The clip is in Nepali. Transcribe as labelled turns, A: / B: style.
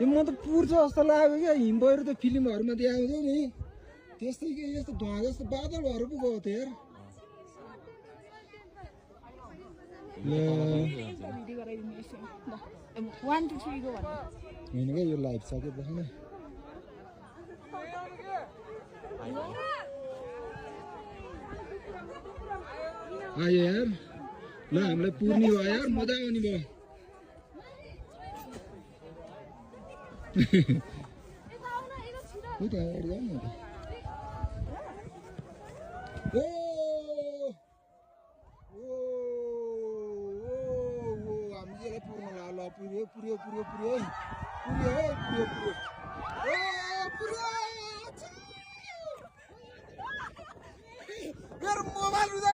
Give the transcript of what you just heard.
A: म त पुर्छ जस्तो लाग्यो क्या हिमबहिरो त फिल्महरूमा देखाउँथ्यो नि त्यस्तै के यस्तो धुवा जस्तो बादलहरू पो गयो थियो होइन क्या यो लाइभ सकेपछि नै आयो यार ल हामीलाई पुर्ने भयो यार मजा आउने भयो हामीले पुर्न ल पुर्यो पुर्यो पुर्यो पुर्यो पुर्यो पुर्यो पुर्यो